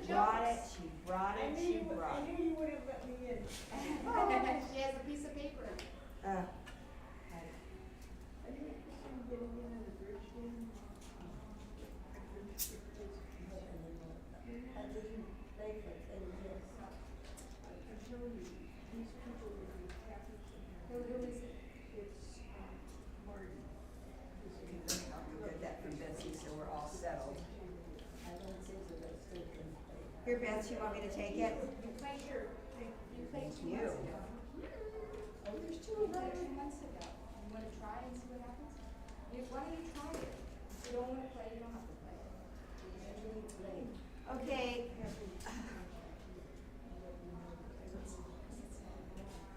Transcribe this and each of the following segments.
brought it, she brought I it, knew she you would, brought I it. knew you would have let me in. She has a piece of paper. Uh, I knew you were getting in on the bridge game. I'm telling you, these people would be happy to have. Who is it? It's, Marty. I'll get that from Betsy so we're all settled. Here, Betsy, you want me to take it? You played here. You played 2 You. months ago. Oh, there's two You of played them. 2 months ago. You wanna try and see what happens? Why don't you try it? If you don't wanna play, you don't have to play. You usually play. Okay.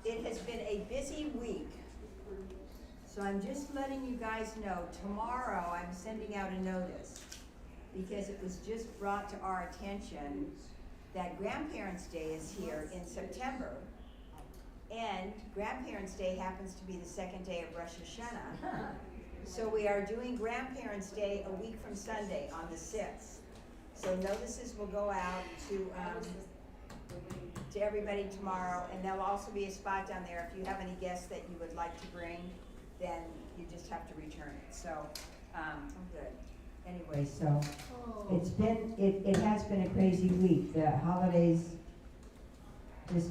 It has been a busy week. So I'm just letting you guys know, tomorrow I'm sending out a notice because it was just brought to our attention that Grandparents' Day is here in September. And Grandparents' Day happens to be the second day of Rosh Hashanah. So we are doing Grandparents' Day a week from Sunday on the 6th. So notices will go out to everybody tomorrow, and there'll also be a spot down there. If you have any guests that you would like to bring, then you just have to return it. So, good. Anyway, so it has been a crazy week. The holidays just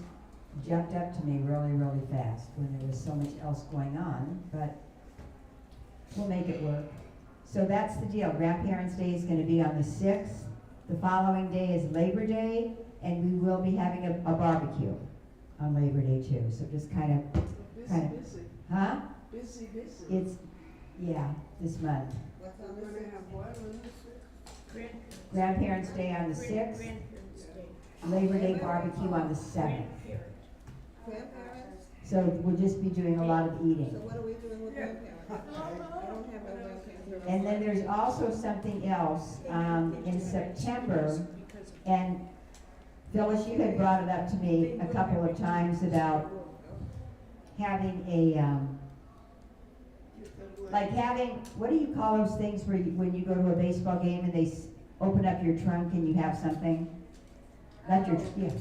jumped up to me really, really fast when there was so much else going on, but we'll make it work. So that's the deal. Grandparents' Day is going to be on the 6th. The following day is Labor Day, and we will be having a barbecue on Labor Day too. So just kind of, Busy. huh? Busy. It's, yeah, this month. What's on the We're gonna have what on the sixth? Grandparents' Day on the 6th, Grandparents' Day. Labor Day barbecue on the 7th. Grandparents? So we'll just be doing a lot of So eating. what are we doing with grandparents? I don't have no grandparents. And then there's also something else, in September, and Phyllis, you had brought it up to me a couple of times about having a, like having, what do you call those things where you, when you go to a baseball game and they open up your trunk and you have something? Not your, yeah,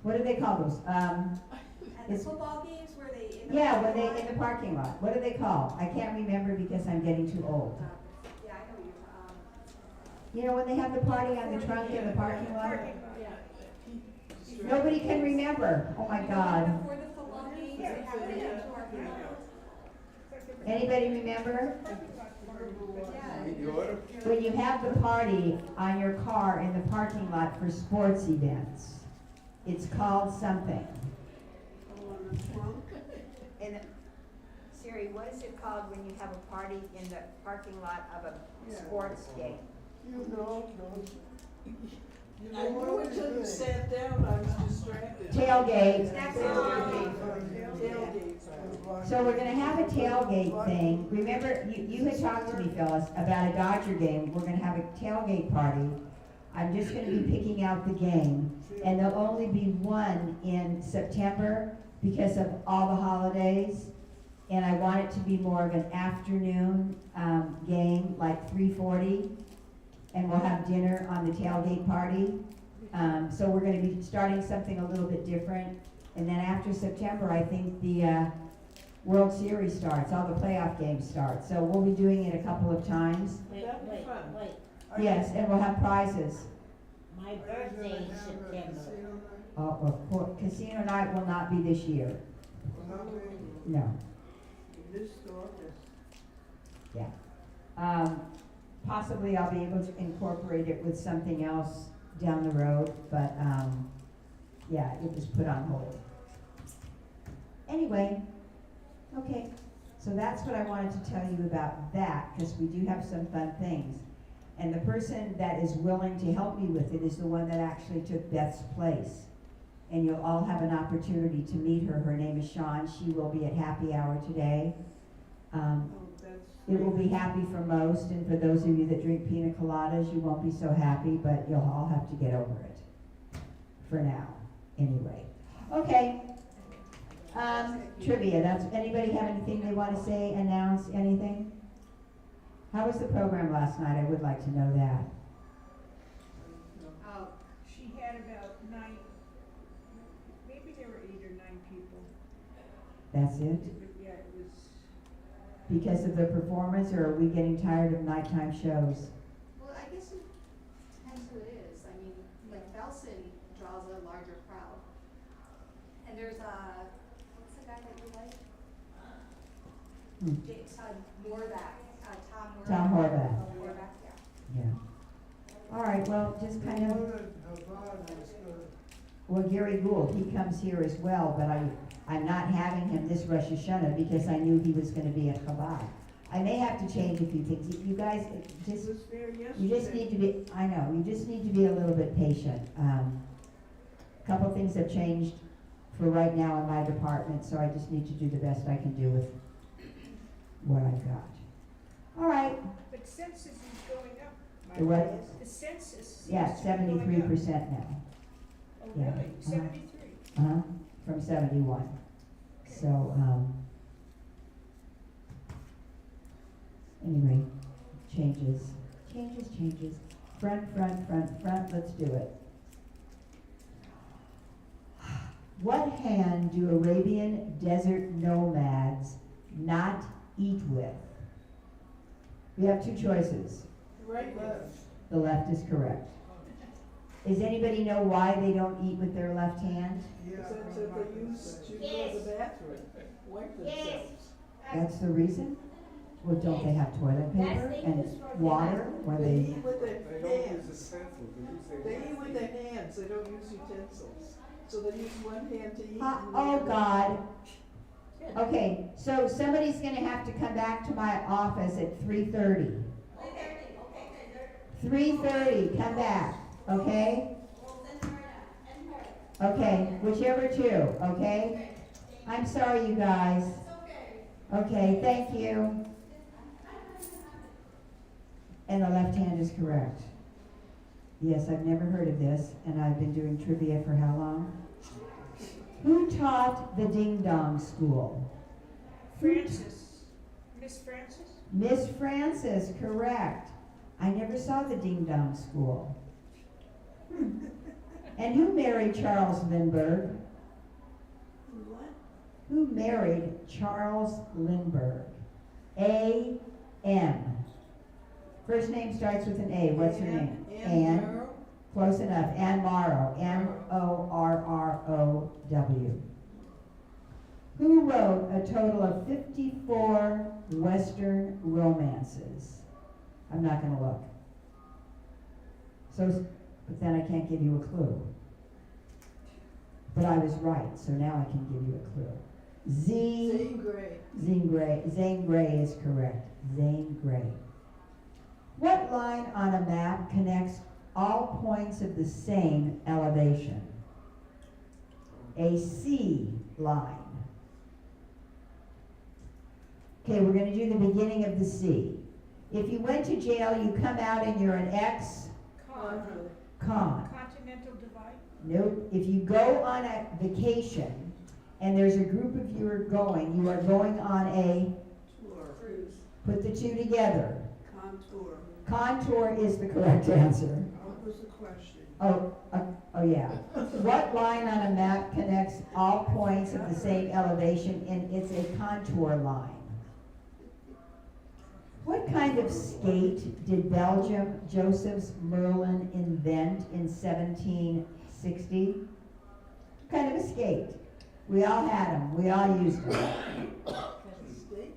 what do they call those? At the It's- football games where they. Yeah, when they, in the parking lot, what are they called? I can't remember because I'm getting too old. Yeah, I know you're, You know, when they have the party on the trunk in the parking lot? Yeah. Nobody can remember, oh my God. Before the football games, they have it in the parking lot. Anybody remember? Yeah. When you have the party on your car in the parking lot for sports events, it's called something. And Siri, what is it called when you have a party in the parking lot of a sports game? You know. I knew until you sat down, I was distracted. Tailgate. Tailgate. So we're gonna have a tailgate thing. Remember, you had talked to me, Phyllis, about a Dodger game. We're gonna have a tailgate party. I'm just gonna be picking out the game, and there'll only be one in September because of all the holidays. And I want it to be more of an afternoon, game, like 3:40. And we'll have dinner on the tailgate party. So we're gonna be starting something a little bit different. And then after September, I think the, World Series starts, all the playoff games start. So we'll be doing it a couple of times. That'd be fun. Yes, and we'll have prizes. My birthday is September. Oh, of course, casino night will not be this year. No, This store yeah. Possibly I'll be able to incorporate it with something else down the road, but, yeah, it was put on hold. Anyway, okay, so that's what I wanted to tell you about that, because we do have some fun things. And the person that is willing to help me with it is the one that actually took Beth's place. And you'll all have an opportunity to meet her. Her name is Shawn. She will be at happy hour today. It will be happy for most, and for those of you that drink pina coladas, you won't be so happy, but you'll all have to get over it. For now, anyway. Okay. Trivia, anybody have anything they want to say, announce, anything? How was the program last night? I would like to know that. she had about 9, maybe there were 8 or 9 people. That's it? But yeah, it was, Because of the performance, or are we getting tired of nighttime shows? Well, I guess it depends who it is. I mean, like Felsen draws a larger crowd. And there's what's the guy that you like? Hmm. Morvac, Tom Morvac. Tom Horvath. Morvac, yeah. Yeah. All right, well, just kind of, well, Gary Gould, he comes here as well, but I'm not having him this Rosh Hashanah because I knew he was gonna be at Chabad. I may have to change a few things. You guys, it just, was there yesterday. you just need to be, I know, you just need to be a little bit patient. Couple things have changed for right now in my department, so I just need to do the best I can do with what I've got. All right, But census is going up. the what? The census seems Yeah, to be going up. 73% now. Oh, Yeah. really? 73? Uh-huh, from 71. So, anyway, changes. Front, let's do it. What hand do Arabian desert nomads not eat with? We have two choices. Right, left. The left is correct. Does anybody know why they don't eat with their left hand? Is that they use to go to the bathroom, wipe themselves? That's the reason? Well, don't they have toilet paper and water when They they? eat with their They don't use hands. utensils, they use They their eat with their hands, they don't use utensils. So they use one hand to eat. and the Oh, other- God. Okay, so somebody's gonna have to come back to my office at 3:30. 3:30, come back, okay? Okay, whichever two, okay? I'm sorry, you guys. Okay, thank you. And the left hand is correct. Yes, I've never heard of this, and I've been doing trivia for how long? Who taught the Ding Dong School? Francis. Miss Francis? Miss Francis, correct. I never saw the Ding Dong School. And who married Charles Lindbergh? What? Who married Charles Lindbergh? A.M. First name starts with an A. What's her name? Ann Morrow? Close enough. Anne Morrow. Morrow. Who wrote a total of 54 Western romances? I'm not going to look. So, but then I can't give you a clue. But I was right, so now I can give you a clue. Zane Grey. Zane Grey is correct. Zane Grey. What line on a map connects all points of the same elevation? A C line. Okay, we're going to do the beginning of the C. If you went to jail, you come out and you're an ex-con. Continental divide? Nope. If you go on a vacation and there's a group of you are going on a, Tour. put the two together. Contour. Contour is the correct answer. What was the question? Oh yeah. What line on a map connects all points of the same elevation, and it's a contour line? What kind of skate did Belgium Joseph's Merlin invent in 1760? What kind of a skate? We all had them. We all used them. Steak?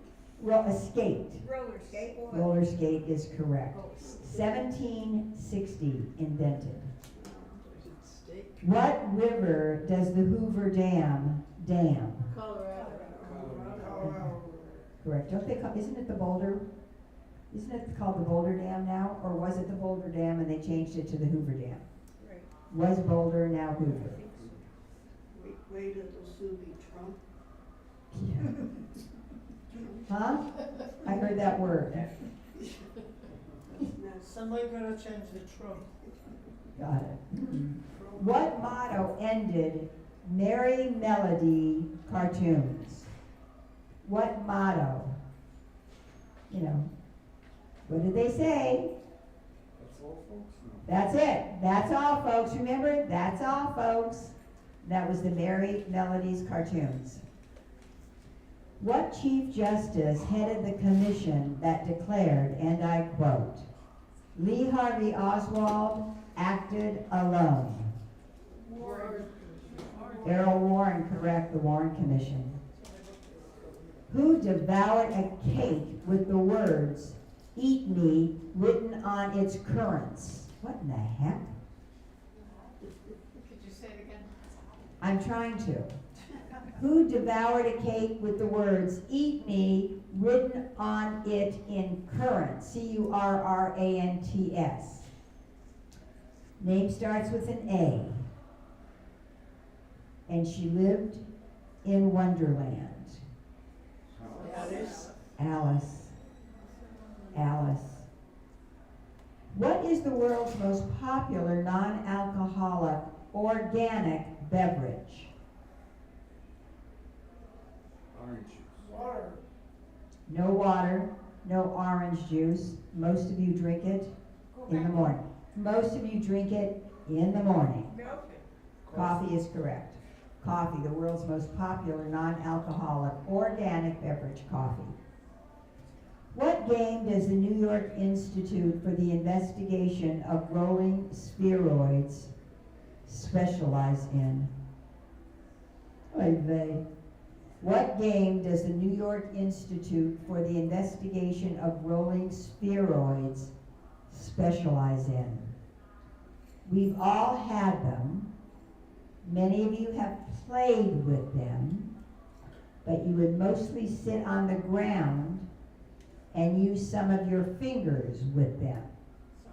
A skate. Roller skateboard. Roller skate is correct. 1760 invented. Steak? What river does the Hoover Dam dam? Colorado. Correct. Don't they call, isn't it the Boulder? Isn't it called the Boulder Dam now? Or was it the Boulder Dam and they changed it to the Hoover Dam? Right. Was Boulder, now Hoover. Wait until Sue be Trump. Huh? I heard that word. Somebody better change the Trump. Got it. What motto ended Merry Melody cartoons? What motto? You know, what did they say? That's That's it. That's all, folks. Remember, that's all, folks. That was the Merry Melodies cartoons. What Chief Justice headed the commission that declared, and I quote, Lee Harvey Oswald acted alone? Errol Warren, correct, the Warren Commission. Who devoured a cake with the words, "Eat me," written on its currents? What in the heck? Could you say it again? I'm trying to. Who devoured a cake with the words, "Eat me," written on it in currants? C-U-R-R-A-N-T-S. Name starts with an A. And she lived in Wonderland. Alice. Alice. What is the world's most popular non-alcoholic organic beverage? Orange juice. Water. No water, no orange juice. Most of you drink it in the morning. Most of you drink it in the morning. Milk. Coffee is correct. Coffee, the world's most popular non-alcoholic organic beverage, coffee. What game does the New York Institute for the Investigation of Rolling Spheroids specialize in? Oy vey. What game does the New York Institute for the Investigation of Rolling Spheroids specialize in? We've all had them. Many of you have played with them, but you would mostly sit on the ground and use some of your fingers with them.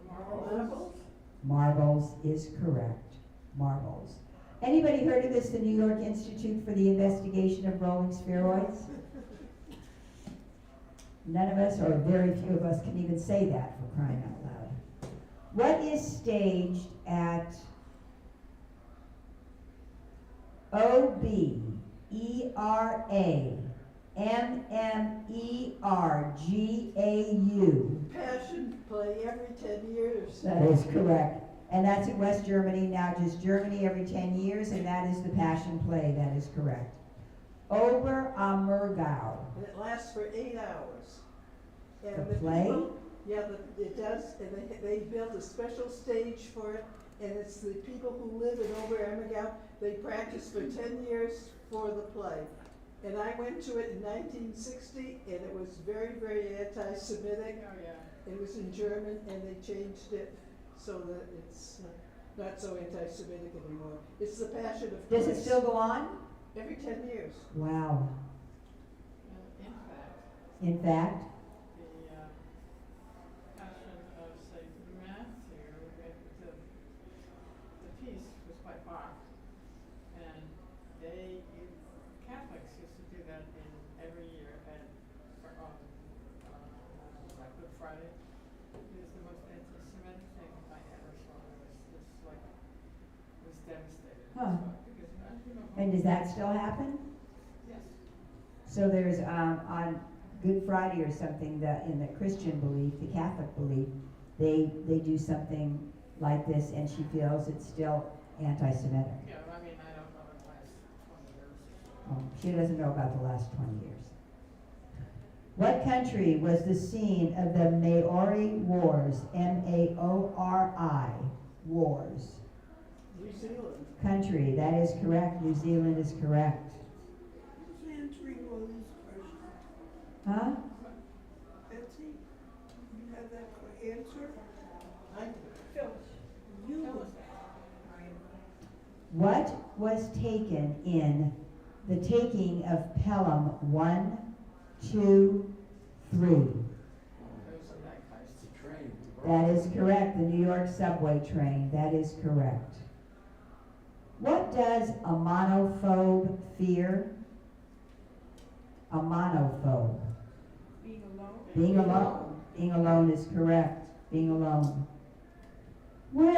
Marbles. Marbles is correct. Marbles. Anybody heard of this, the New York Institute for the Investigation of Rolling Spheroids? None of us, or very few of us, can even say that, for crying out loud. What is staged at OBERAMMERGAU? Passion play every 10 years. That is correct. And that's in West Germany, now just Germany every 10 years, and that is the Passion Play, that is correct. Oberammergau. And it lasts for 8 hours. And The play? people, yeah, it does, and they built a special stage for it, and it's the people who live in Oberammergau, they practice for 10 years for the play. And I went to it in 1960, and it was very, very anti-Semitic. Oh, yeah. It was in German, and they changed it so that it's not so anti-Semitic anymore. It's the Passion of Does it Christ. still go on? Every 10 years. Wow. In fact, In fact, the Passion of St. Matthew, the piece was by Bach, and Catholics used to do that in every year at like Good Friday. It was the most anti-Semitic thing I ever saw. It was devastating. Huh. Because, and does that still happen? yes. So there's, on Good Friday or something, in the Christian belief, the Catholic belief, they do something like this, and she feels it's still anti-Semitic. Yeah, I mean, I don't know the last 20 years. She doesn't know about the last 20 years. What country was the scene of the Maori Wars, M-A-O-R-I, wars? New Zealand. Country, that is correct. New Zealand is correct. Who's answering Willie's question? Huh? Betsy, you have that answer? Phyllis. You. What was taken in the taking of Pelham 1, 2, 3? Those are that kind It's a train. That is correct. The New York subway train. That is correct. What does a monophobe fear? A monophobe. Being alone. Being alone. Being alone is correct. Being alone. What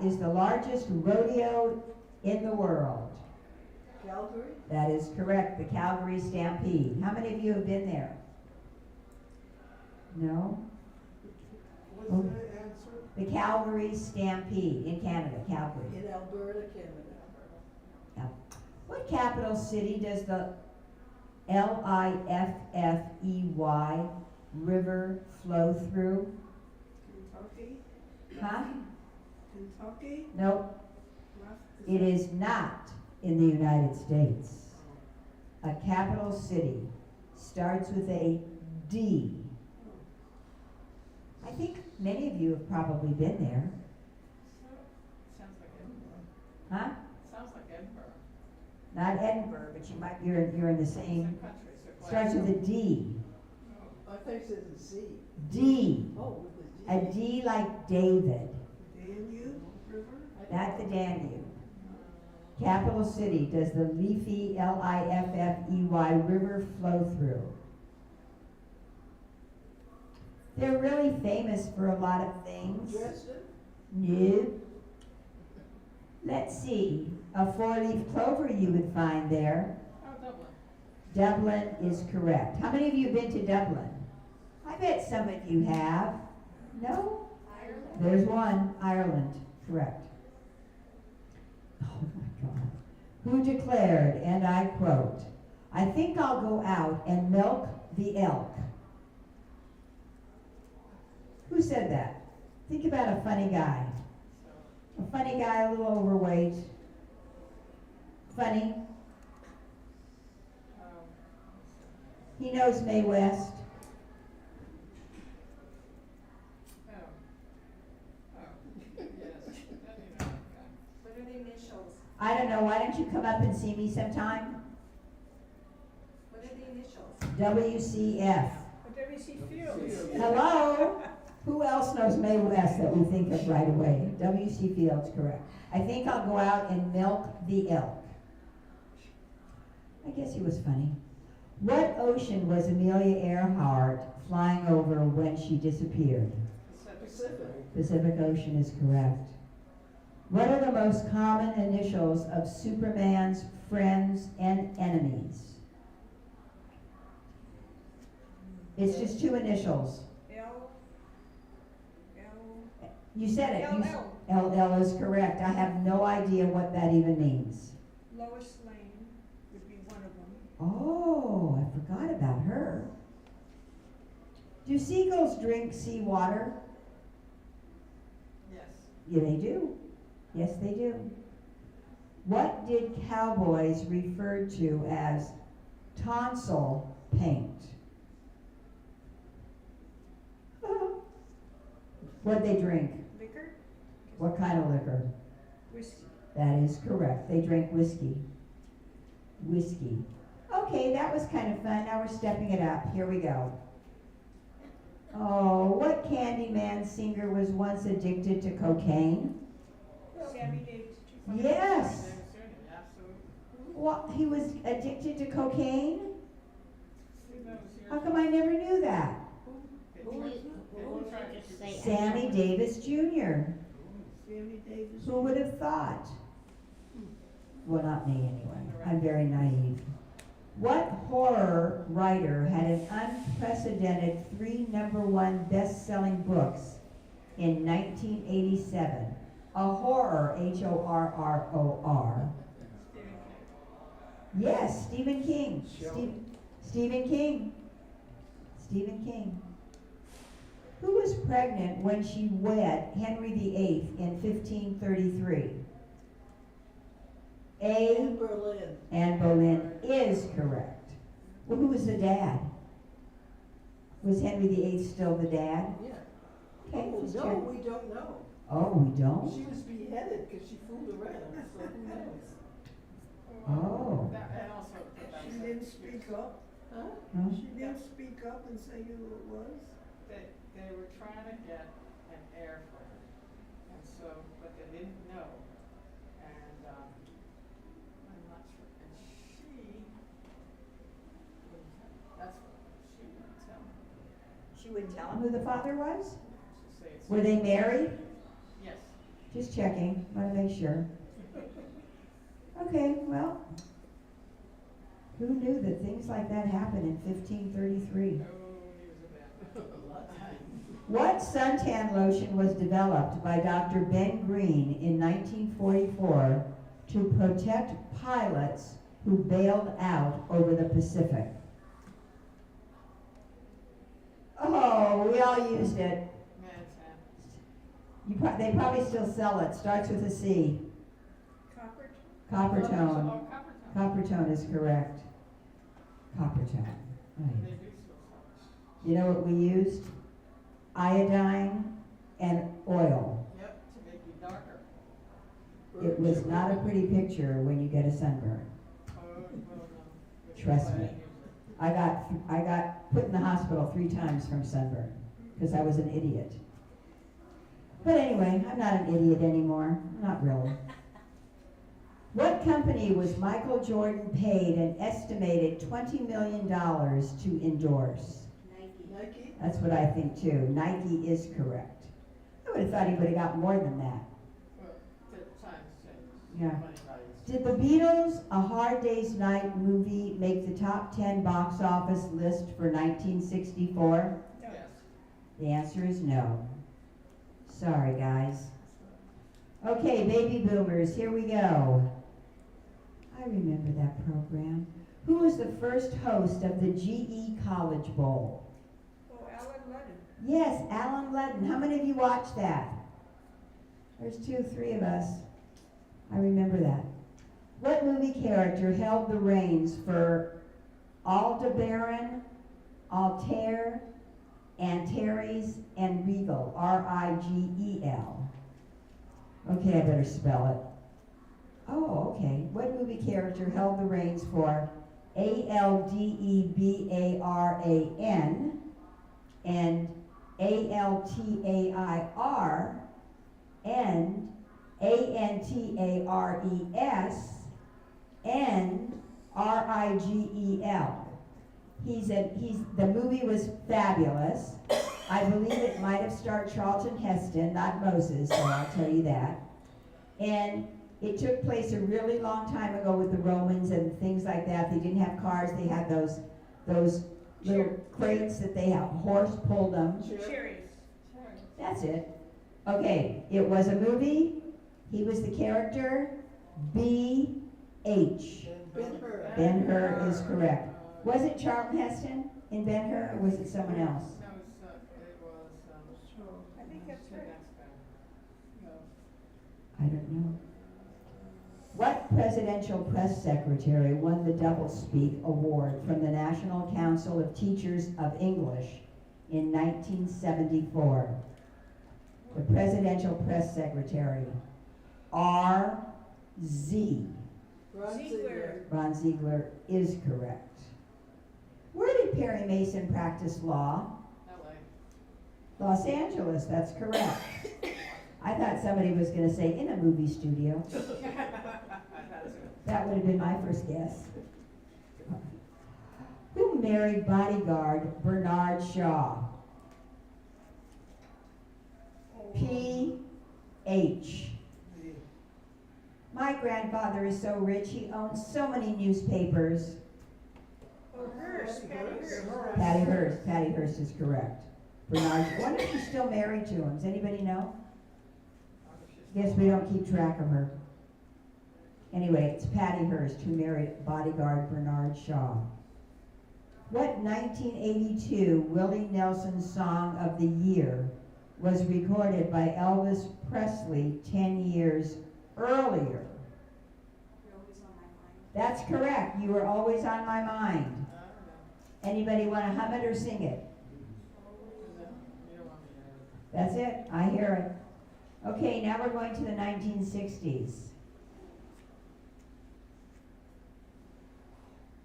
is the largest rodeo in the world? Calgary. That is correct, the Calgary Stampede. How many of you have been there? No? What was the answer? The Calgary Stampede in Canada, Calgary. In Alberta, Canada. What capital city does the Liffey River flow through? Kentucky? Huh? Kentucky? Nope, Rough- it is not in the United States. A capital city starts with a D. I think many of you have probably been there. Sounds like Edinburgh. Huh? Sounds like Edinburgh. Not Edinburgh, but you're in the same, Same country, so starts with a D. I thought you said the C. D. Oh, with A the G. D like David. Danube River? Not the Danube. Capital city does the Liffey, Liffey River flow through? They're really famous for a lot of things. Dresden? No. Let's see. A four-leaf clover you would find there. Oh, Dublin. Dublin is correct. How many of you have been to Dublin? I bet some of you have. No? Ireland? There's one. Ireland. Correct. Oh my God. Who declared, and I quote, "I think I'll go out and milk the elk." Who said that? Think about a funny guy. A funny guy, a little overweight. Funny. He knows Mae West. Oh. Yes. Okay. What are the initials? I don't know. Why don't you come up and see me sometime? What are the initials? WCF. W.C. Fields. Hello? Who else knows Mae West that we think of right away? W.C. Fields, correct. I think I'll go out and milk the elk. I guess he was funny. What ocean was Amelia Earhart flying over when she disappeared? Pacific. Pacific Ocean is correct. What are the most common initials of Superman's friends and enemies? It's just two initials. L. You said it. You LL. LL is correct. I have no idea what that even means. Lois Lane would be one of them. Oh, I forgot about her. Do seagulls drink seawater? Yes. Yeah, they do. Yes, they do. What did cowboys refer to as tonsil paint? What'd they drink? Liquor? What kind of liquor? Whiskey. That is correct. They drank whiskey. Whiskey. Okay, that was kind of fun. Now we're stepping it up. Here we go. Oh, what Candyman singer was once addicted to cocaine? Sammy Davis. Yes. Absolutely. Well, he was addicted to cocaine? Who knows? How come I never knew that? Just say Sammy Davis Jr. Sammy Davis. Who would have thought? Well, not me anyway. I'm very naive. What horror writer had an unprecedented 3 #1 best-selling books in 1987? A horror, Horror. Yes, Stephen King. Stephen King. Stephen King. Who was pregnant when she wed Henry VIII in 1533? In Berlin. Anne Boleyn is correct. Well, who was the dad? Was Henry VIII still the dad? Yeah. Okay, Oh, just no, check. we don't know. Oh, we don't? She was beheaded because she fooled around, so who knows? Oh. And also, She didn't speak up. Huh? Huh? She didn't speak up and say who it was. they were trying to get an heir for her, and so, but they didn't know, and, I'm not sure, and she, that's what, she wouldn't tell me. She wouldn't tell him who the father was? She'll say it's. Were they married? Yes. Just checking, want to make sure. Okay, well, who knew that things like that happened in 1533? Oh, he was a bad. A lot of time. What suntan lotion was developed by Dr. Ben Green in 1944 to protect pilots who bailed out over the Pacific? Oh, we all used it. Mantan. They probably still sell it. Starts with a C. Copper? Coppertone. Oh, Coppertone. Coppertone is correct. Coppertone. They Right. do still sell You know what we used? Iodine and oil. it. Yep, to make you darker. It was not a pretty picture when you get a sunburn. Oh, well, no. Trust But I me. use it. I got put in the hospital 3 times from sunburn because I was an idiot. But anyway, I'm not an idiot anymore. Not really. What company was Michael Jordan paid an estimated $20 million to endorse? Nike? That's what I think too. Nike is correct. I would have thought he would have got more than that. Well, the times change. Yeah. Money values. Did the Beatles' A Hard Day's Night movie make the top 10 box office list for 1964? Yes. The answer is no. Sorry, guys. Okay, baby boomers, here we go. I remember that program. Who was the first host of the GE College Bowl? Oh, Alan Ludden. Yes, Alan Ludden. How many of you watched that? There's 2, 3 of us. I remember that. What movie character held the reins for Aldebaran, Altair, Antares, and Regal? R-I-G-E-L. Okay, I better spell it. Oh, okay. What movie character held the reins for Aldebaran and Altair and Antares and Rigel? The movie was fabulous. I believe it might have starred Charlton Heston, not Moses, so I'll tell you that. And it took place a really long time ago with the Romans and things like that. They didn't have cars, they had those little crates that they have, horse pulled them. Cherries. That's it. Okay, it was a movie. He was the character. B.H. Ben-Hur. Ben-Hur is correct. Was it Charlton Heston in Ben-Hur, or was it someone else? No, it was, I think that's the right. next guy. No. I don't know. What presidential press secretary won the Doublespeak Award from the National Council of Teachers of English in 1974? The presidential press secretary, R.Z. Ron Ziegler. Ron Ziegler is correct. Where did Perry Mason practice law? L.A. Los Angeles, that's correct. I thought somebody was going to say in a movie studio. That would have been my first guess. Who married bodyguard Bernard Shaw? P.H. My grandfather is so rich, he owns so many newspapers. Oh, Hearst, Patty Hearst. Patty Hearst is correct. Bernard, I wonder if she's still married to him. Does anybody know? Guess we don't keep track of her. Anyway, it's Patty Hearst who married bodyguard Bernard Shaw. What 1982 Willie Nelson Song of the Year was recorded by Elvis Presley 10 years earlier? You're always on my mind. That's correct. You were always on my mind. Anybody want to hum it or sing it? That's it. I hear it. Okay, now we're going to the 1960s.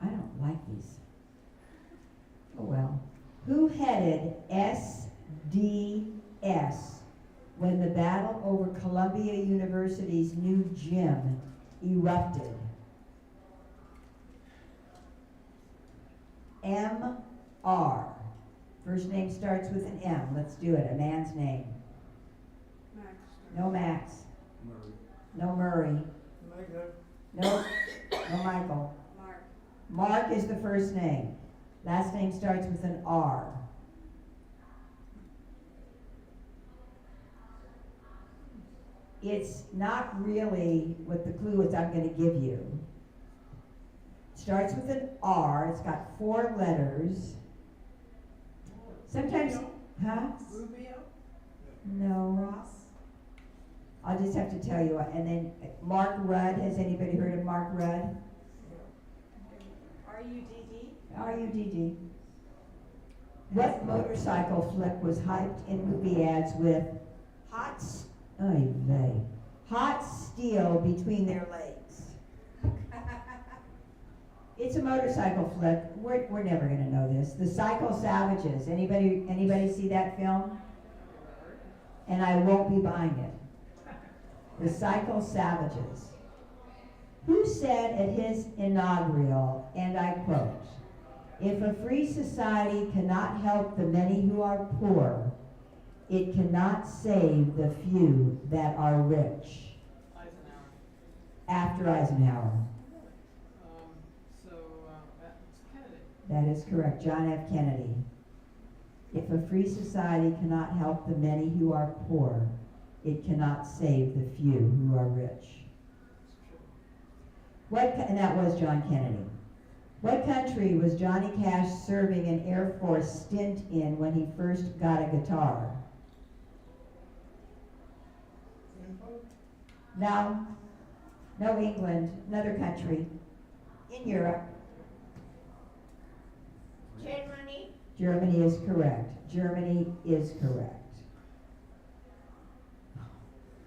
I don't like these. Oh well. Who headed SDS when the battle over Columbia University's new gym erupted? M.R. First name starts with an M. Let's do it. A man's name. Max. No Max. No Murray. No Michael. Mark. Mark is the first name. Last name starts with an R. it's not really what the clue is I'm gonna give you. Starts with an R, it's got 4 letters. Sometimes, huh? Rubio? No. Ross? I'll just have to tell you, and then Mark Rudd, has anybody heard of Mark Rudd? R-U-D-D? R-U-D-D. What motorcycle flick was hyped in movie ads with hot steel between their legs? It's a motorcycle flick. We're never gonna know this. The Cycle Savages. Anybody see that film? And I won't be buying it. The Cycle Savages. Who said at his inaugural, and I quote, "If a free society cannot help the many who are poor, it cannot save the few that are rich." Eisenhower. After Eisenhower. That's Kennedy. That is correct, John F. Kennedy. If a free society cannot help the many who are poor, it cannot save the few who are rich. And that was John Kennedy. What country was Johnny Cash serving an Air Force stint in when he first got a guitar? No, England, another country in Europe. Germany? Germany is correct. Germany is correct.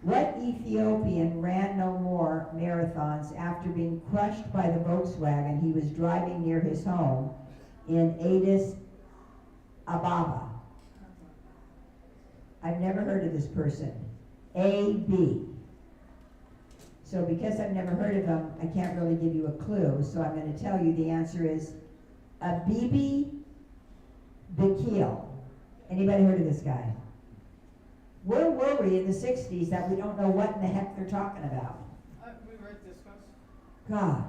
What Ethiopian ran no more marathons after being crushed by the Volkswagen he was driving near his home in Addis Ababa? I've never heard of this person. A.B. So because I've never heard of him, I can't really give you a clue, so I'm going to tell you the answer is Abibi Bakil. Anybody heard of this guy? Where were we in the 60s that we don't know what in the heck they're talking about? We read this one. God.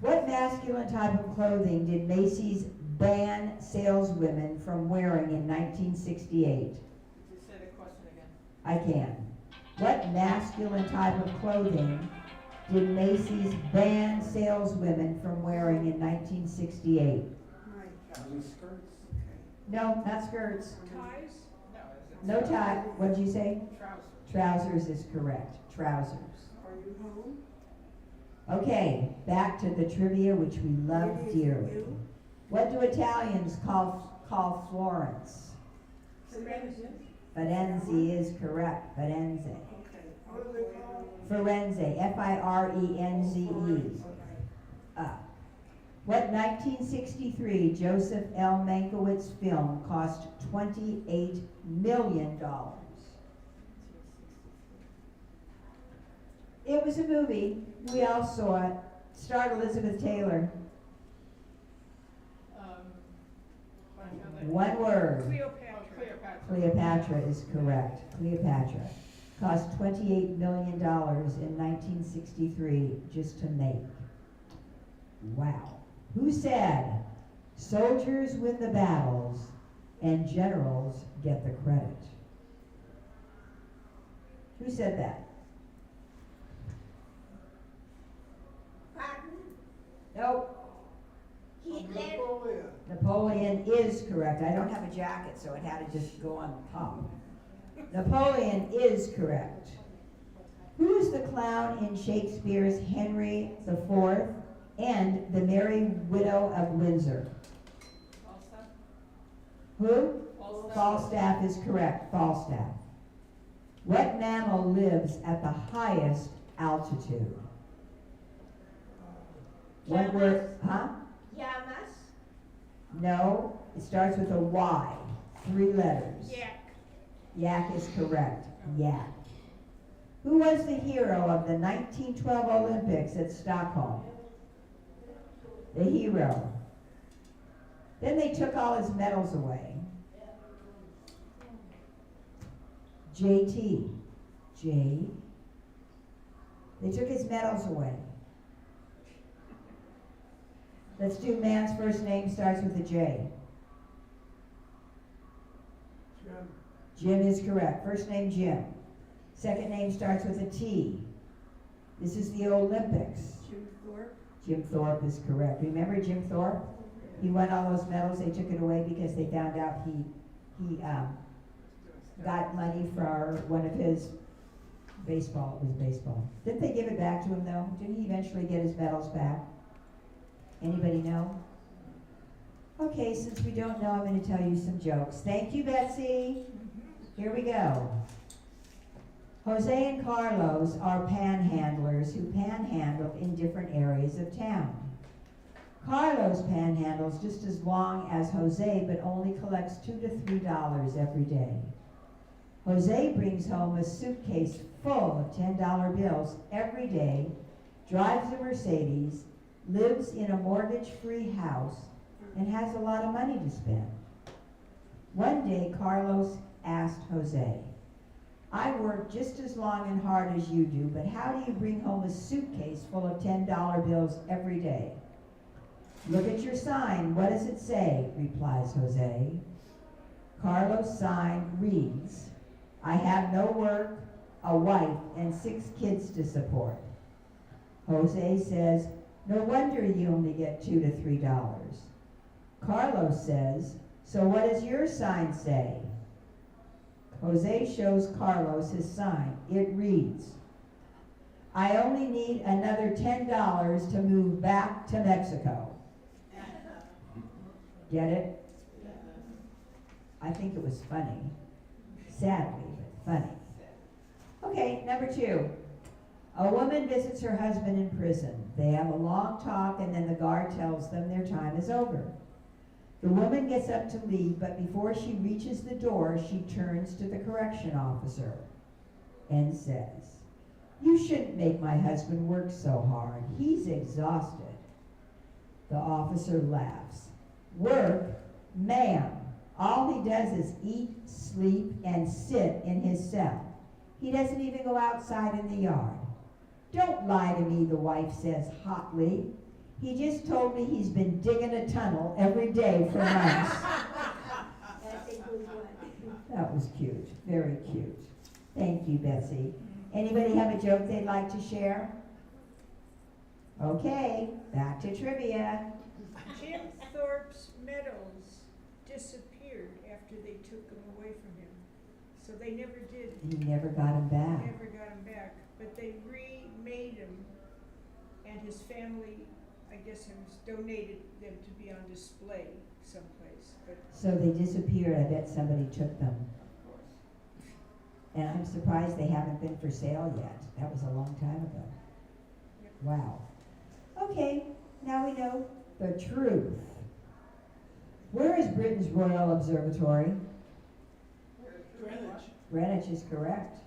What masculine type of clothing did Macy's ban saleswomen from wearing in 1968? Could you say the question again? I can. What masculine type of clothing did Macy's ban saleswomen from wearing in 1968? No, not skirts. Ties? No, is it? No tie. What'd you say? Trousers. Trousers is correct. Trousers. Are you home? Okay, back to the trivia, which we love Maybe it's dearly. you. What do Italians call Florence? Firenze is correct. Firenze. Okay, what do they call it? Firenze. F-I-R-E-N-Z-E. Okay. What 1963 Joseph L. Mankiewicz film cost $28 million? It was a movie. We all saw it. Starred Elizabeth Taylor. One word. Cleopatra. Cleopatra. Cleopatra is correct. Cleopatra cost $28 million in 1963 just to make. Wow. Who said, soldiers win the battles and generals get the credit? Who said that? Pardon? Nope. Hitler? Napoleon. Napoleon is correct. I don't have a jacket, so it had to just go on top. Napoleon is correct. Who is the clown in Shakespeare's Henry IV and the Merry Widow of Windsor? Falstaff. Who? Falstaff. Falstaff is correct. Falstaff. What mammal lives at the highest altitude? One word, huh? Llamas? No, it starts with a Y. 3 letters. Yak. Yak is correct. Yak. Who was the hero of the 1912 Olympics at Stockholm? The hero. Then they took all his medals away. JT. J. They took his medals away. Let's do man's first name starts with a J. Jim. Jim is correct. First name Jim. Second name starts with a T. This is the Olympics. Jim Thorpe. Jim Thorpe is correct. Remember Jim Thorpe? He won all those medals. They took it away because they found out he got money for one of his baseball. It was baseball. Didn't they give it back to him though? Didn't he eventually get his medals back? Anybody know? Okay, since we don't know, I'm going to tell you some jokes. Thank you, Betsy. Here we go. Jose and Carlos are panhandlers who panhandle in different areas of town. Carlos panhandles just as long as Jose, but only collects $2 to $3 every day. Jose brings home a suitcase full of $10 bills every day, drives a Mercedes, lives in a mortgage-free house, and has a lot of money to spend. One day, Carlos asked Jose, I work just as long and hard as you do, but how do you bring home a suitcase full of $10 bills every day? Look at your sign. What does it say? Replies Jose. Carlos' sign reads, I have no work, a wife, and 6 kids to support. Jose says, no wonder you only get $2 to $3. Carlos says, so what does your sign say? Jose shows Carlos his sign. It reads, I only need another $10 to move back to Mexico. Get it? I think it was funny. Sadly, but funny. Okay, number 2. A woman visits her husband in prison. They have a long talk and then the guard tells them their time is over. The woman gets up to leave, but before she reaches the door, she turns to the correction officer and says, you shouldn't make my husband work so hard. He's exhausted. The officer laughs. Work? Ma'am, all he does is eat, sleep, and sit in his cell. He doesn't even go outside in the yard. Don't lie to me, the wife says hotly. He just told me he's been digging a tunnel every day for months. That's a good one. That was cute, very cute. Thank you, Betsy. Anybody have a joke they'd like to share? Okay, back to trivia. Jim Thorpe's meadows disappeared after they took them away from him. So they never did, He never got him back. never got him back. But they remade him, and his family, I guess, has donated them to be on display someplace. But So they disappeared. I bet somebody took them. And I'm surprised they haven't been for sale yet. That was a long time ago. Wow. Okay, now we know the truth. Where is Britain's Royal Observatory? Greenwich. Greenwich is correct.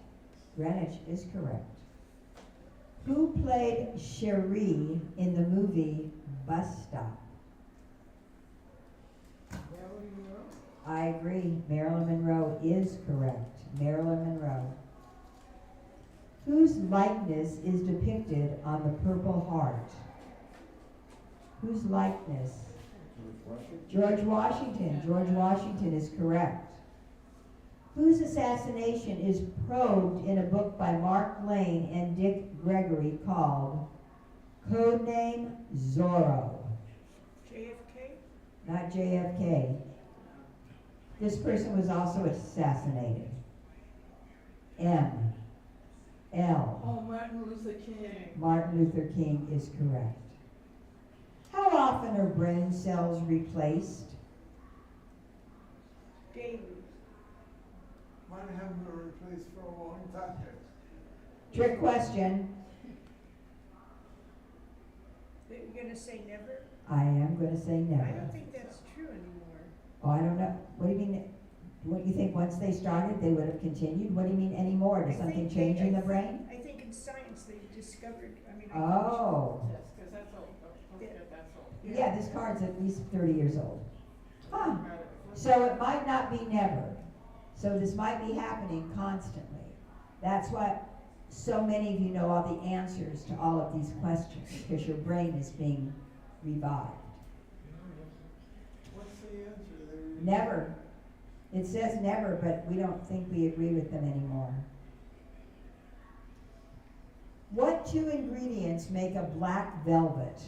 Greenwich is correct. Who played Cherie in the movie Bus Stop? Marilyn Monroe. I agree. Marilyn Monroe is correct. Marilyn Monroe. Whose likeness is depicted on the Purple Heart? Whose likeness? George Washington. George Washington is correct. Whose assassination is probed in a book by Mark Lane and Dick Gregory called Codename Zorro? JFK? Not JFK. This person was also assassinated. M. L. Oh, Martin Luther King. Martin Luther King is correct. How often are brain cells replaced? Daily. Mine haven't been replaced for a long time. Trick question. You're gonna say never? I am going to say I never. don't think that's true anymore. Oh, I don't know. What do you mean? What do you think? Once they started, they would have continued? What do you mean anymore? Does I something think change they- in the brain? I think in science they've discovered, Oh. Yes, because that's old, don't forget that's old. Yeah, this card's at least 30 years old. Huh. Got it. So it might not be never. So this might be happening constantly. That's what so many of you know all the answers to all of these questions, because your brain is being revived. What's the answer there? Never. It says never, but we don't think we agree with them anymore. What two ingredients make a black velvet?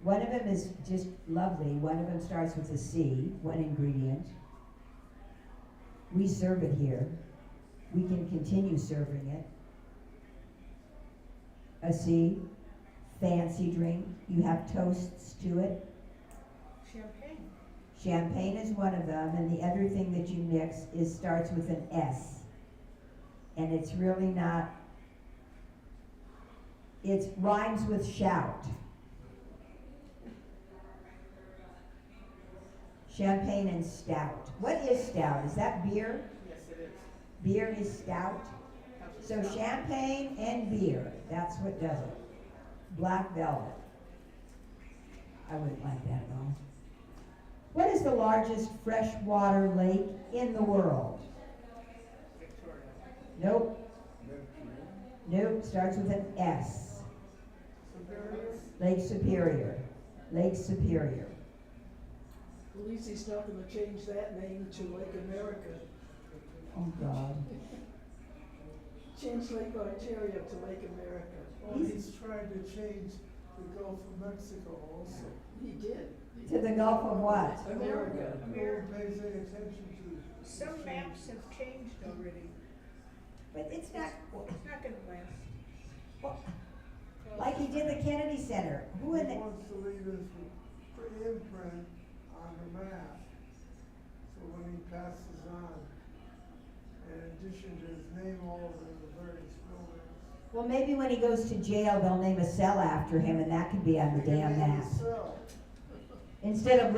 One of them is just lovely. One of them starts with a C, one ingredient. We serve it here. We can continue serving it. A C, fancy drink. You have toasts to it. Champagne. Champagne is one of them, and the other thing that you mix is starts with an S. And it's really not, it rhymes with shout. Champagne and stout. What is stout? Is that beer? Yes, it is. Beer is stout. So champagne and beer, that's what does it. Black velvet. I wouldn't like that at all. What is the largest freshwater lake in the world? Victoria. Nope. Nope, starts with an S. Lake Superior. Lake Superior. At least he's not gonna change that name to Lake America. Oh, God. Change Lake Ontario to Lake America. Oh, he's trying to change the Gulf of Mexico also. He did. To the Gulf of what? America. No one pays any attention to. Some maps have changed already. But it's not, It's not gonna last. like he did the Kennedy Center. Who in He the, wants to leave his imprint on the map, so when he passes on, in addition to his name all over the various buildings. well, maybe when he goes to jail, they'll name a cell after him, and that could be on the He can damn name map. his cell. Instead of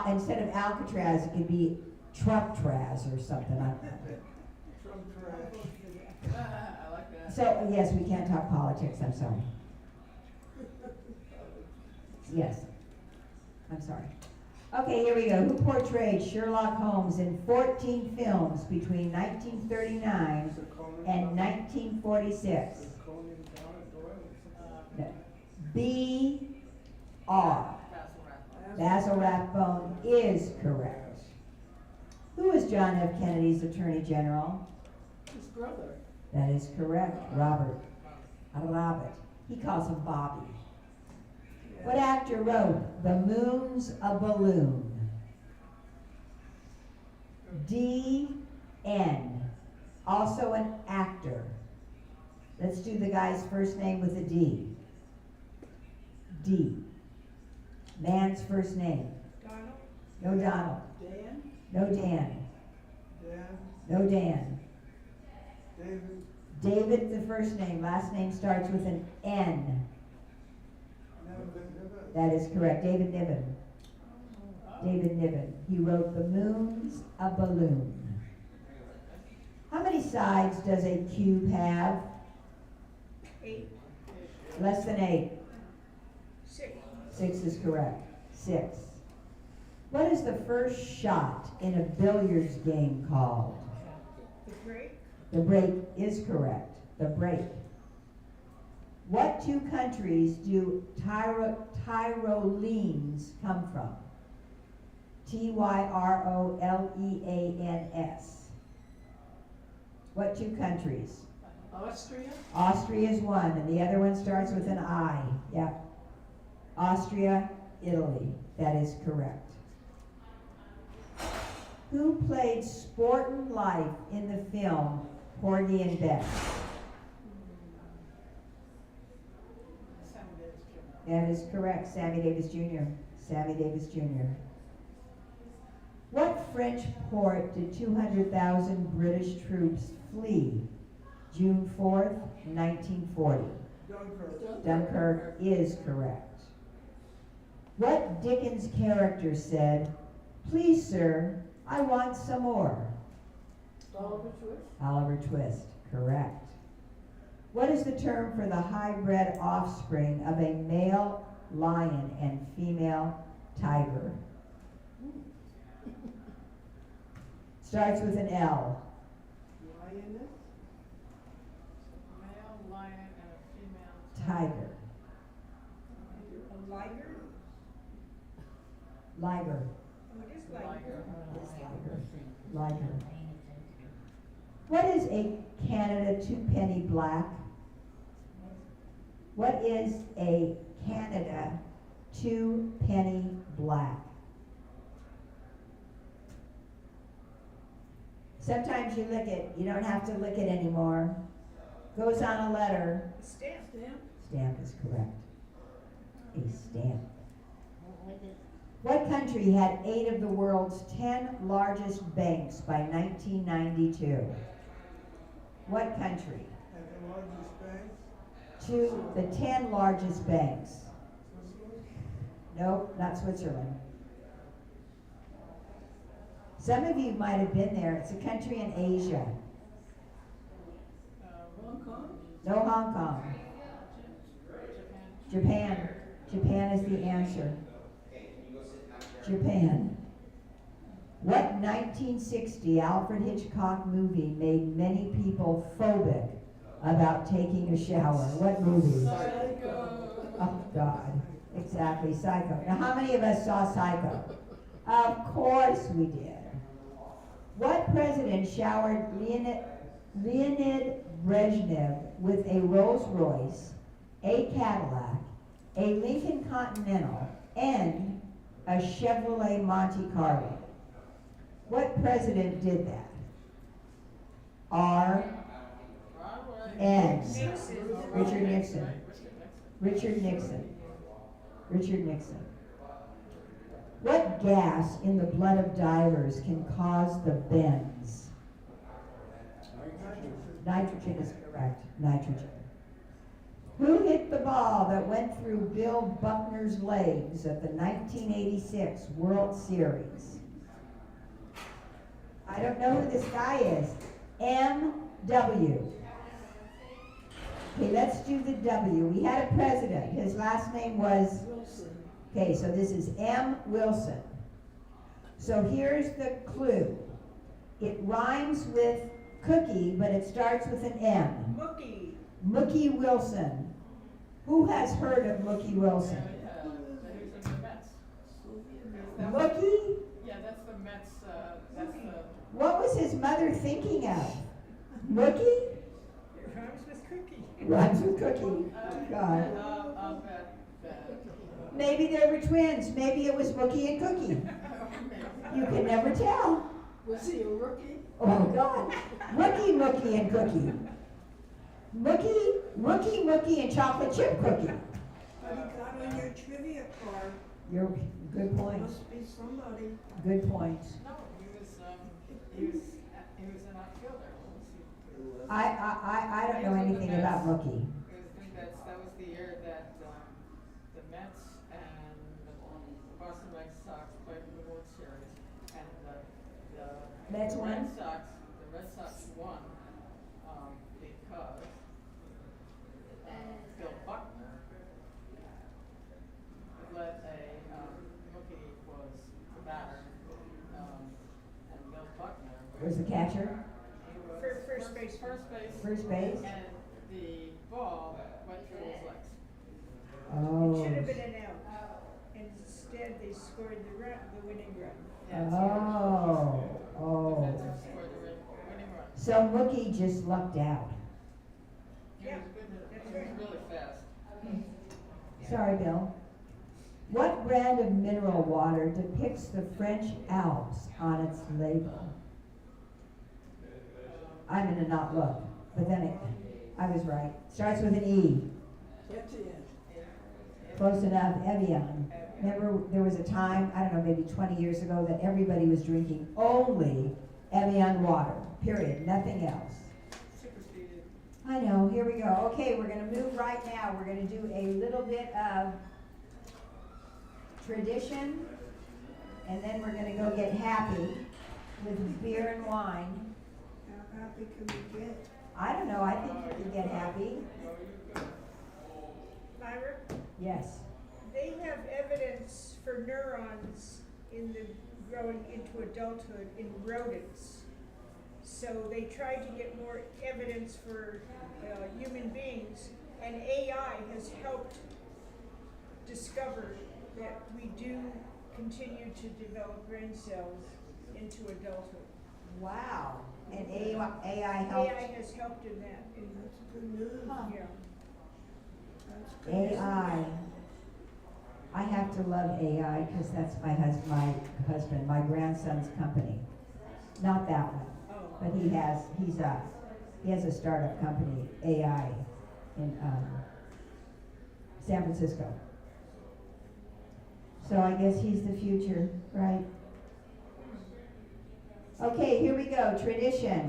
instead of Alcatraz, it could be Trump-traz or something. Trump trash. I like that. So, yes, we can't talk politics, I'm sorry. Yes, I'm sorry. Okay, here we go. Who portrayed Sherlock Holmes in 14 films between 1939 Is it Conan and Doyle? 1946? Is it Conan Doyle? No. B.R. Basil Rathbone. Basil Rathbone is correct. Who is John F. Kennedy's Attorney General? His brother. That is correct, Robert. Robert. He calls him Bobby. What actor wrote The Moon's a Balloon? D.N. Also an actor. Let's do the guy's first name with a D. D. Man's first name. Donald? No Donald. Dan? No Dan. Dan, No Dan. David, David, the first name. Last name starts with an N. Niven. That is correct. David Niven. David Niven. He wrote The Moon's a Balloon. How many sides does a cube have? 8, Less than 8. 6. 6 is correct. 6. What is the first shot in a billiards game called? The break? The break is correct. The break. What two countries do Tyroleans come from? Tyroleans. What two countries? Austria? Austria is one, and the other one starts with an I. Yep. Austria, Italy. That is correct. Who played Sportin' Life in the film Porgy and Bess? Sammy Davis Jr. That is correct, Sammy Davis Jr. Sammy Davis Jr. What French port did 200,000 British troops flee June 4th, 1940? Dunkirk. Dunkirk is correct. What Dickens character said, "Please, sir, I want some more"? Oliver Twist? Oliver Twist, correct. What is the term for the hybrid offspring of a male lion and female tiger? Starts with an L. Lioness? Male lion and a female Tiger. A liger? Liger. Oh, it is liger. Liger. What is a Canada 2-penny black? What is a Canada 2-penny black? Sometimes you lick it, you don't have to lick it anymore. Goes on a letter. A stamp. Stamp? Stamp is correct. A stamp. What country had 8 of the world's 10 largest banks by 1992? What country? And the largest banks, To the 10 largest banks. Switzerland? Nope, not Switzerland. Some of you might have been there. It's a country in Asia. Hong Kong? No Hong Kong. Japan. Japan is the answer. Japan. What 1960 Alfred Hitchcock movie made many people phobic about taking a shower? What movie? Oh, God. Exactly, Psycho. Now, how many of us saw Psycho? Of course we did. What president showered Leonid Brezhnev with a Rolls Royce, a Cadillac, a Lincoln Continental, and a Chevrolet Monte Carlo? What president did that? R.N. Richard Nixon. Richard Nixon. Richard Nixon. What gas in the blood of divers can cause the bends? Nitrogen is correct. Nitrogen. Who hit the ball that went through Bill Buckner's legs at the 1986 World Series? I don't know who this guy is. M.W. Okay, let's do the W. We had a president. His last name was? Wilson. Okay, so this is M. Wilson. So here's the clue. It rhymes with cookie, but it starts with an M. Mookie. Mookie Wilson. Who has heard of Mookie Wilson? Who's in the Mets? Mookie? Yeah, that's the Mets, that's the. What was his mother thinking of? Mookie? It rhymes with cookie. Rhymes with cookie. God. I'll bet that. Maybe they were twins. Maybe it was Mookie and Cookie. You can never tell. Was he a rookie? Oh, God. Rookie, Mookie, and Cookie. Mookie, and chocolate chip cookie. But he got on your trivia card, You're, good point. must be somebody. Good point. No, he was an outfielder. I don't know anything about Mookie. That was the year that, the Mets and the Boston Red Sox played in the World Series, and the Mets won? The Red Sox won, because Bill Buckner led Mookie was the batter, and Bill Buckner Was the catcher? he was First base. First base. First base? And the ball went through his legs. Oh. It should have been an out. And instead, they scored the winning run. Yeah, Oh. The Oh. defensive scored the winning run. So Mookie just lucked out. He was good, he was really fast. Sorry, Bill. What brand of mineral water depicts the French Alps on its label? I'm gonna not look, but then I was right. Starts with an E. Etienne. Close enough, Evian. Remember, there was a time, I don't know, maybe 20 years ago, that everybody was drinking only Evian water, period, nothing else. Superseded. I know, here we go. Okay, we're gonna move right now. We're gonna do a little bit of tradition, and then we're gonna go get happy with beer and wine. How happy can we get? I don't know, I think you can get happy. Myra, Yes. they have evidence for neurons in the growing into adulthood in rodents. So they tried to get more evidence for human beings, and AI has helped discover that we do continue to develop brain cells into adulthood. Wow. And AI helped. AI has helped in that, in, That's good news. yeah. That's good news. AI. I have to love AI because that's my husband, my grandson's company. Not that one, Oh, but he has a startup company, AI, in San Francisco. So I guess he's the future, right? Okay, here we go. Tradition.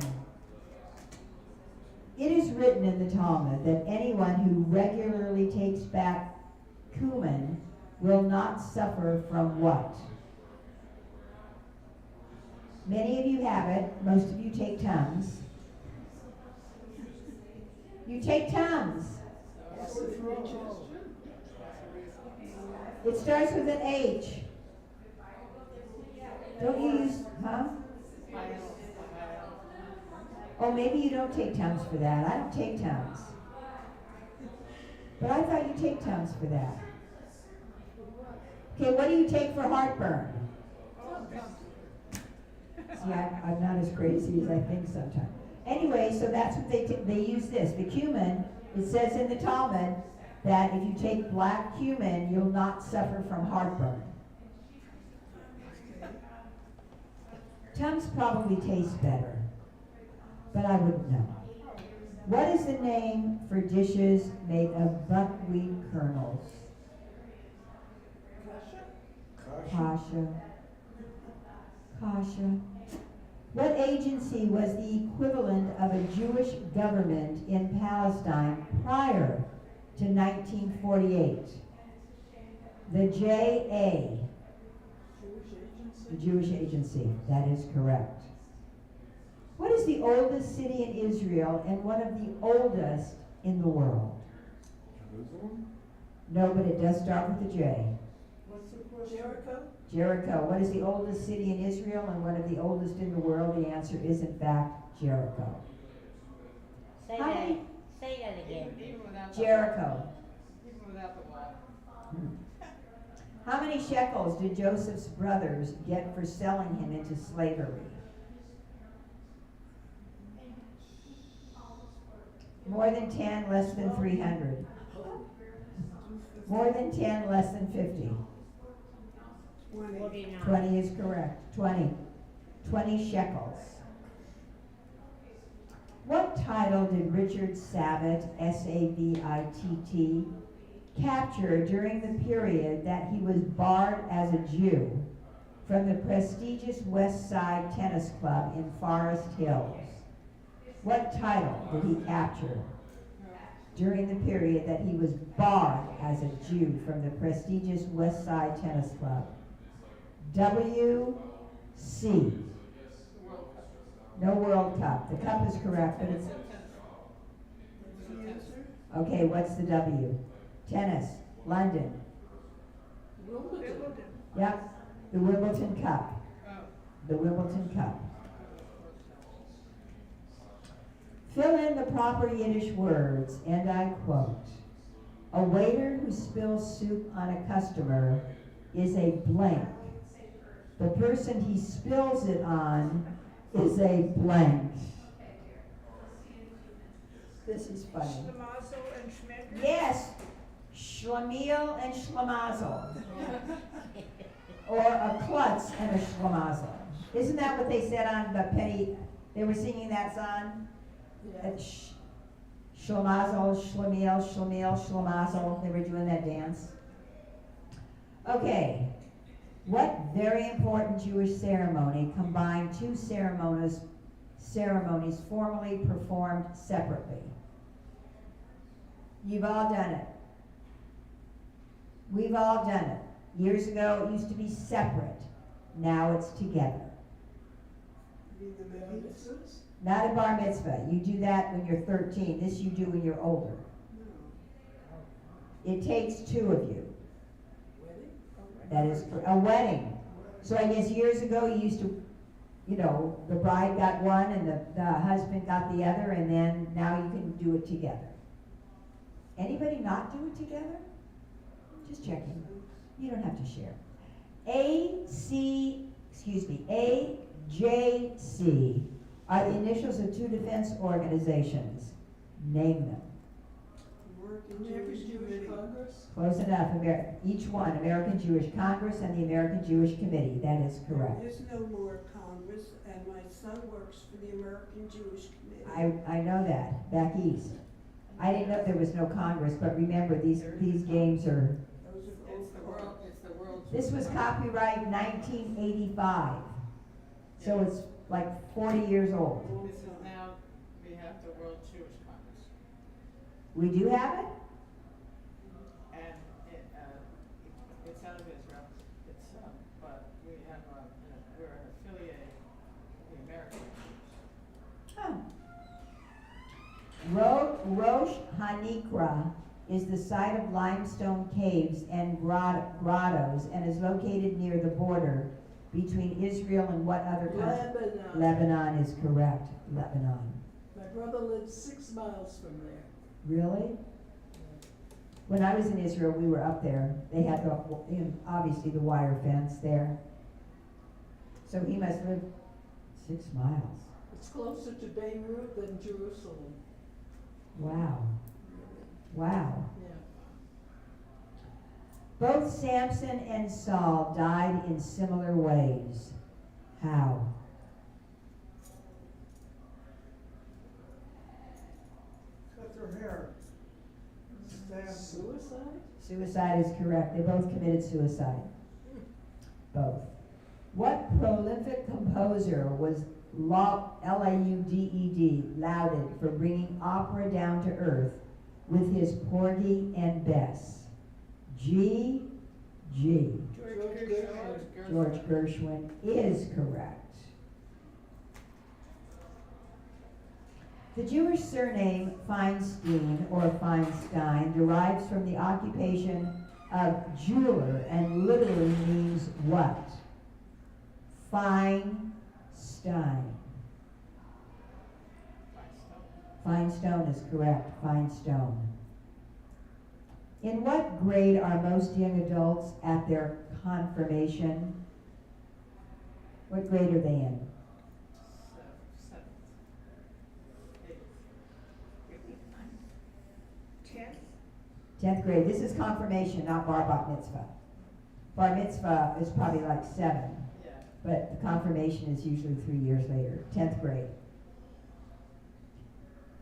It is written in the Talmud that anyone who regularly takes back cumin will not suffer from what? Many of you have it. Most of you take Tums. You take Tums. Acid indigestion? It starts with an H. Don't you use, huh? Oh, maybe you don't take Tums for that. I don't take Tums. But I thought you take Tums for that. Okay, what do you take for heartburn? See, I'm not as crazy as I think sometimes. Anyway, so that's what they use this. The cumin, it says in the Talmud that if you take black cumin, you'll not suffer from heartburn. Tums probably taste better, but I wouldn't know. What is the name for dishes made of buckwheat kernels? Kasha. Kasha. What agency was the equivalent of a Jewish government in Palestine prior to 1948? The JA. Jewish agency? The Jewish Agency. That is correct. What is the oldest city in Israel and one of the oldest in the world? Jerusalem? No, but it does start with a J. What's the question? Jericho? Jericho. What is the oldest city in Israel and one of the oldest in the world? The answer is, in fact, Jericho. Say How that, many- say that again. Even without the. Jericho. Even without the water. How many shekels did Joseph's brothers get for selling him into slavery? More than 10, less than 300. More than 10, less than 50. 49. 20 is correct. 20. 20 shekels. What title did Richard Savitt, S-A-V-I-T-T, capture during the period that he was barred as a Jew from the prestigious West Side Tennis Club in Forest Hills? What title did he capture during the period that he was barred as a Jew from the prestigious West Side Tennis Club? W-C. World Cup. No World Cup. The cup is correct, but it's... What's the answer? Okay, what's the W? Tennis. London. Wimbledon. Wimbledon. Yep. The Wimbledon Cup. Oh. The Wimbledon Cup. Fill in the proper Yiddish words, and I quote, "A waiter who spills soup on a customer is a blank. The person he spills it on is a blank." This is funny. Schlemazel and Schmecker. Yes, schlemiel and schlemazel. Or a klutz and a schlemazel. Isn't that what they said on the Penny? They were singing that song? Yeah. Schlemazel, schlemiel, schlemiel, schlemazel. They were doing that dance. Okay. What very important Jewish ceremony combined two ceremonies formally performed separately? You've all done it. We've all done it. Years ago, it used to be separate. Now it's together. You mean the bar mitzvahs? Not a bar mitzvah. You do that when you're 13. This you do when you're older. No. It takes two of you. Wedding? That is a wedding. So I guess years ago you used to, the bride got one and the husband got the other, and then now you can do it together. Anybody not do it together? Just checking. You don't have to share. AJC are the initials of two defense organizations. Name them. American American Jewish Jewish Committee. Congress? Close enough. Each one, American Jewish Congress and the American Jewish Committee. That is correct. There is no more Congress, and my son works for the American Jewish Committee. I know that, back east. I didn't know there was no Congress, but remember, these games are, Those are It's the old world, cards. it's the world. this was copyright 1985. So it's like 40 years old. This is now, we have the World Jewish Congress. We do have it? And it's out of Israel. It's, but we have, we're an affiliate of the American Jews. Oh. Rosh Hanikra is the site of limestone caves and grottos and is located near the border between Israel and what other country? Lebanon. Lebanon is correct, Lebanon. My brother lives 6 miles from there. Really? When I was in Israel, we were up there. They had obviously the wire fence there. So he must live 6 miles. It's closer to Beirut than Jerusalem. Wow. Wow. Yeah. Both Samson and Saul died in similar ways. How? Cut their hair. Stab them. Suicide? Suicide is correct. They both committed suicide. Both. What prolific composer was Lauded for bringing opera down to earth with his Porgy and Bess? G. George Gershwin. George Gershwin is correct. The Jewish surname Feinstein or Feinstein derives from the occupation of jeweler and literally means what? Fine stone. Fine stone is correct. Fine stone. In what grade are most young adults at their confirmation? What grade are they in? Seventh, eighth. 10th? 10th grade. This is confirmation, not bat mitzvah. Bar mitzvah is probably like 7, Yeah. but the confirmation is usually 3 years later. 10th grade.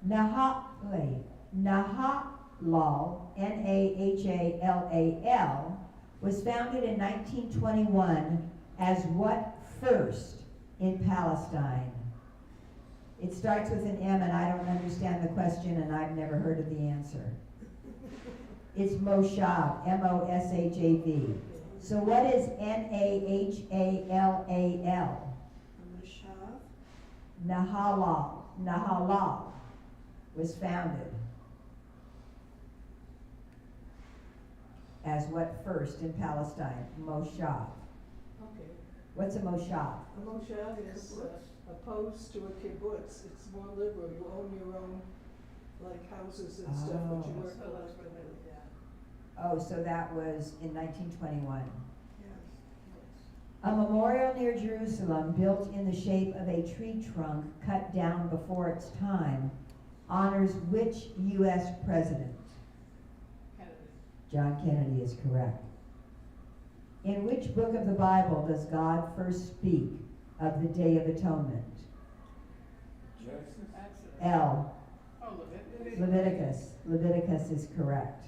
Nahalal, Nahallal, was founded in 1921 as what first in Palestine? It starts with an M, and I don't understand the question, and I've never heard of the answer. It's Moshav, M-O-S-H-A-V. So what is Nahallal? Mashav. Nahalal was founded as what first in Palestine? Moshav. Okay. What's a moshav? A moshav is opposed to a kibbutz. It's more liberal. You own your own, like, houses and stuff, but you Oh. work So that's what collectively. it, yeah. Oh, so that was in 1921. Yes. A memorial near Jerusalem, built in the shape of a tree trunk cut down before its time, honors which U.S. president? Kennedy. John Kennedy is correct. In which book of the Bible does God first speak of the Day of Atonement? Exodus. L. Oh, Leviticus. Leviticus is correct.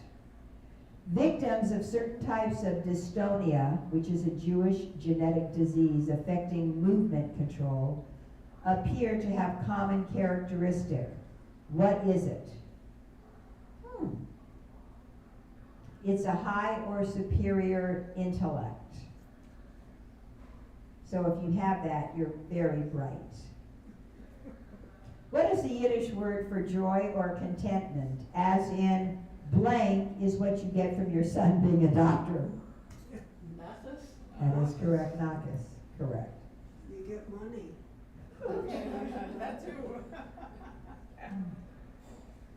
Victims of certain types of dystonia, which is a Jewish genetic disease affecting movement control, appear to have common characteristic. What is it? It's a high or superior intellect. So if you have that, you're very bright. What is the Yiddish word for joy or contentment? As in, blank is what you get from your son being a doctor. Mathis? That is correct, Nakis. Correct. You get money. That too.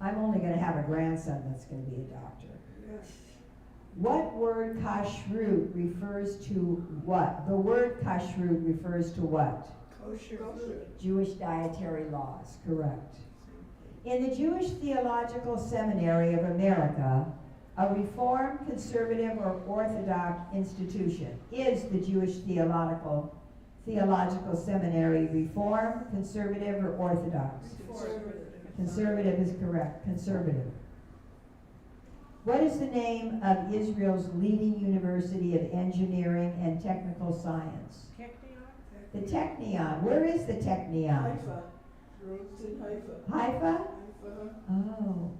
I'm only going to have a grandson that's going to be a doctor. Yes. What word kashrut refers to what? The word kashrut refers to what? Kosher Kosher. food. Jewish dietary laws, correct. In the Jewish Theological Seminary of America, a Reformed, Conservative, or Orthodox institution. Is the Jewish Theological Seminary Reformed, Conservative, or Orthodox? Conservative. Conservative is correct, conservative. What is the name of Israel's leading university of engineering and technical science? Technion? The Technion. Where is the Technion? Haifa. It's in Haifa. Haifa? Oh.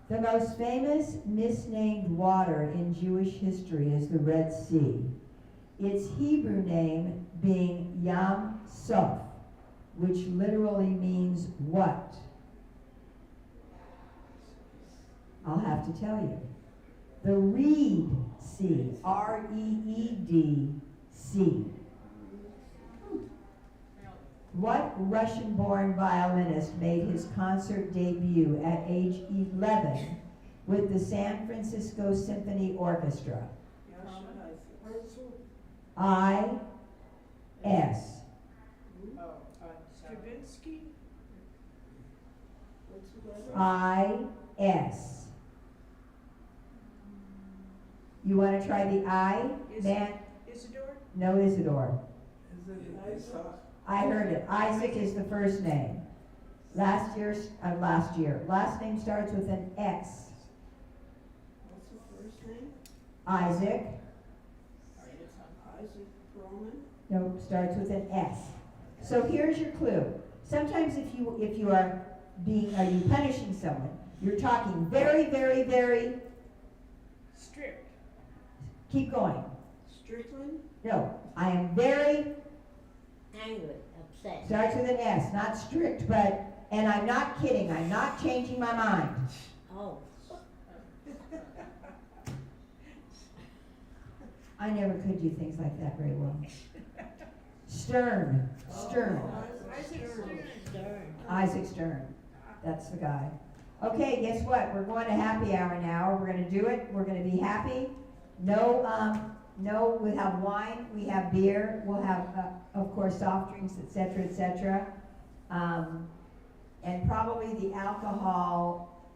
The most famous misnamed water in Jewish history is the Red Sea. Its Hebrew name being Yam Suf, which literally means what? I'll have to tell you. The Reed Sea, Reed Sea. What Russian-born violinist made his concert debut at age 11 with the San Francisco Symphony Orchestra? I.S. Stravinsky? I.S. You want to try the I? Man? Isidore? No Isidore. Is it I heard it. Isaac is the first name. Last name starts with an X. What's the first name? Isaac. Isaac Roman? No, starts with an S. So here's your clue. Sometimes if you are you punishing someone, you're talking very, very, very, Strict. keep going. Strickland? No, I am very, Angry, upset. starts with an S, not strict, but, and I'm not kidding, I'm not changing my mind. Oh, I never could do things like that very well. Stern. Isaac Stern. Stern. Isaac Stern. That's the guy. Okay, guess what? We're going to happy hour now. We're going to do it. We're going to be happy. No, we have wine. We have beer. We'll have, of course, soft drinks, etc., etc. And probably the alcohol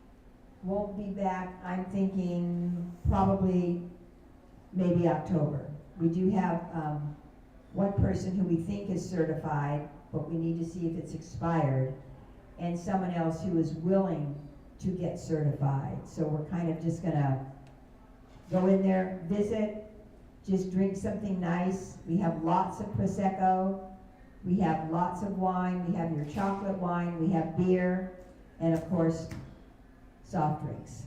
won't be back. I'm thinking probably maybe October. We do have one person who we think is certified, but we need to see if it's expired, and someone else who is willing to get certified. So we're kind of just gonna go in there, visit, just drink something nice. We have lots of Prosecco, we have lots of wine, we have your chocolate wine, we have beer, and of course, soft drinks.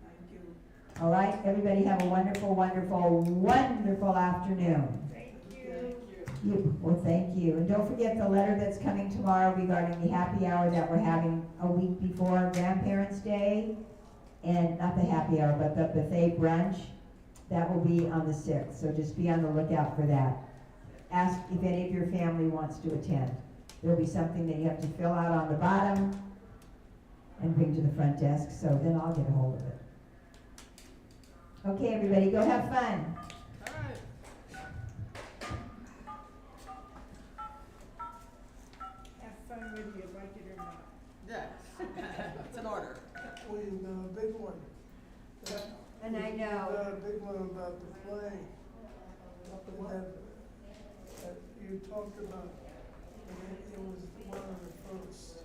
Thank you. All right, everybody have a wonderful, wonderful, wonderful afternoon. Thank you. Well, thank you. And don't forget the letter that's coming tomorrow regarding the happy hour that we're having a week before Grandparents' Day. And not the happy hour, but the buffet brunch. That will be on the 6th, so just be on the lookout for that. Ask if any of your family wants to attend. There'll be something that you have to fill out on the bottom and bring to the front desk, so then I'll get a hold of it. Okay, everybody, go have fun. All right. Have fun whether you like it or not. Yes, it's an order. We've done a big one. And I know. We've done a big one about the play. That you talked about, and it was one of the first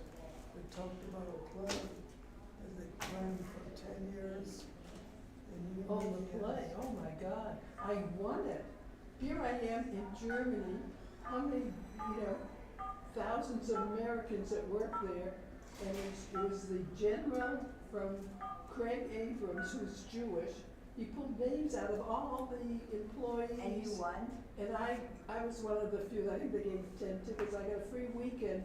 that talked about a play that they planned for 10 years. And you Oh, really the play, had- oh my God, I won it. Here I am in Germany, how many, thousands of Americans that work there, and it was the general from Craig Abrams, who's Jewish. He pulled names out of all the employees. And you won? And I was one of the few, I think they gave 10 tickets, I got a free weekend,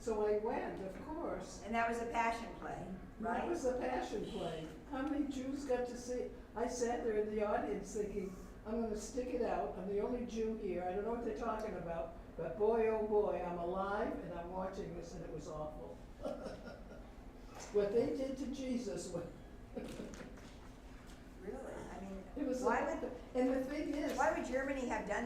so I went, of course. And that was a passion play, That was the passion play. How many Jews got to see it? I sat there in the audience thinking, I'm gonna stick it out, I'm the only Jew here, I don't know what they're talking about, but boy, oh boy, I'm alive and I'm watching this and it was awful. What they did to Jesus was. Really? I mean, It was, why would and the thing is. why would Germany have done